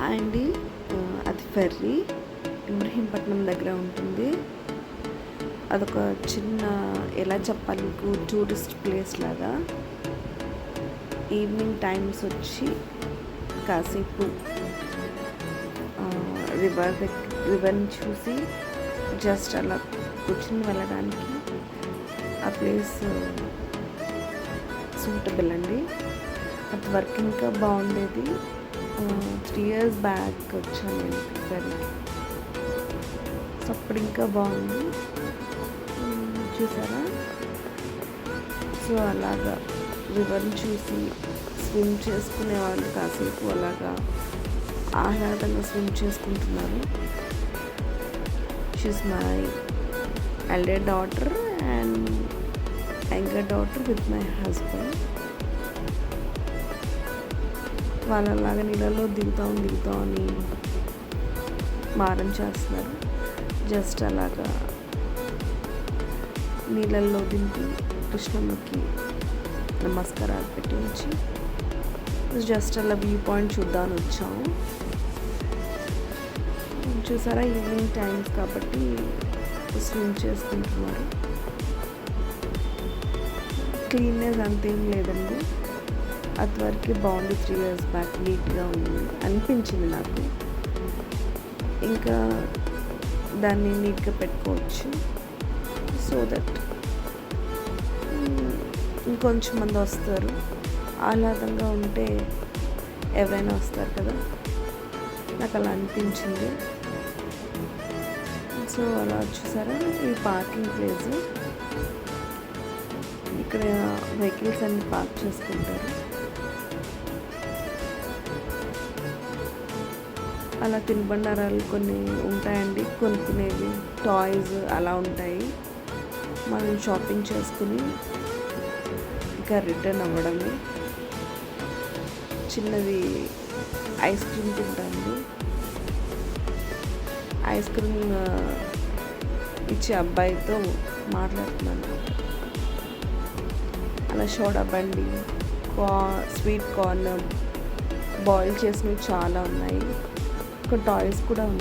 Hi అండి. అది ferry Ibrahimpatnam దగ్గర ఉంటుంది. అదొక చిన్న, ఎలా చెప్పాలి మీకు, టూరిస్ట్ ప్లేస్ లాగా. ఈవినింగ్ టైమ్స్ వచ్చి కాసేపు రివర్ని చూసి జస్ట్ అలా కూర్చుని వెళ్ళడానికి ఆ ప్లేస్ సూటబుల్ అండి. అది వర్క్ ఇంకా బాగుండేది. 3 years బ్యాక్ వచ్చాను నేను ప్రిపేర్కి. సో అప్పుడు ఇంకా బాగుంది. చూసారా? సో అలాగా రివర్ని చూసి స్విమ్ చేసుకునే వాళ్ళు కాసేపు అలాగా ఆహ్లాదంగా స్విమ్ చేసుకుంటున్నారు. She's my elder daughter and younger daughter with my husband. వాళ్ళలాగా నీళ్ళలో దిగుతాం అని మారం చేస్తున్నారు. జస్ట్ అలాగా నీళ్ళల్లో దింపి కృష్ణమ్మకి నమస్కారాలు పెట్టి ఉంచి జస్ట్ అలా వ్యూ పాయింట్ చూద్దామని వచ్చాము. చూసారా? ఈవినింగ్ టైమ్స్ కాబట్టి స్విమ్ చేసుకుంటున్నారు. క్లీన్నెస్ అంతేం లేదండి. అంతవరకు బాగుంది. 3 years బ్యాక్ నీట్గా ఉంది అనిపించింది నాకు. ఇంకా దాన్ని నీట్గా పెట్టుకోవచ్చు. సో దట్ ఇంకొంచెం మంది వస్తారు. ఆహ్లాదంగా ఉంటే ఎవరైనా వస్తారు కదా, నాకు అలా అనిపించింది. సో అలా చూసారా? ఈ పార్కింగ్ ప్లేస్. ఇక్కడ వెహికల్స్ అన్ని పార్క్ చేసుకుంటారు. అలా తినుబండారాలు కొన్ని ఉంటాయండి, కొనుక్కునేవి, టాయ్స్ అలా ఉంటాయి. మనం షాపింగ్ చేసుకుని ఇంకా రిటర్న్ అవ్వడమే. చిన్నది ఐస్ క్రీమ్ తింటాండి. ఐస్ క్రీమ్ ఇచ్చే అబ్బాయితో మాట్లాడుతున్నాను. అలా సోడా బండి, స్వీట్ కార్న్, బాయిల్ చేసినవి చాలా ఉన్నాయి. టాయ్స్ కూడా ఉన్నాయి.